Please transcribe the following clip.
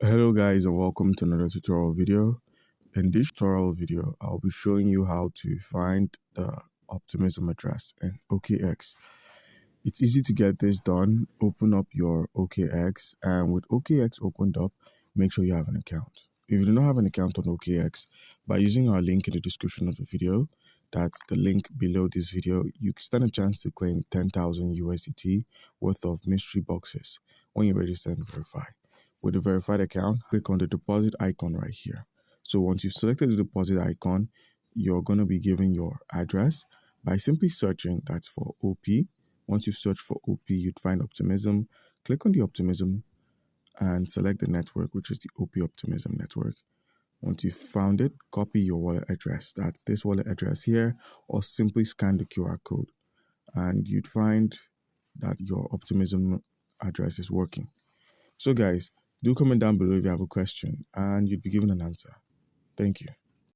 Hello guys and welcome to another tutorial video. In this tutorial video, I'll be showing you how to find the Optimism address in OKX. It's easy to get this done. Open up your OKX, and with OKX opened up, make sure you have an account. If you do not have an account on OKX, by using our link in the description of the video, that's the link below this video, you can stand a chance to claim 10,000 USDT worth of mystery boxes when you register and verify. With a verified account, click on the deposit icon right here. So once you've selected the deposit icon, you're going to be given your address by simply searching. That's for OP. Once you search for OP, you'd find Optimism. Click on the Optimism and select the network, which is the OP Optimism network. Once you've found it, copy your wallet address. That's this wallet address here, or simply scan the QR code. And you'd find that your Optimism address is working. So guys, do comment down below if you have a question and you'd be given an answer. Thank you.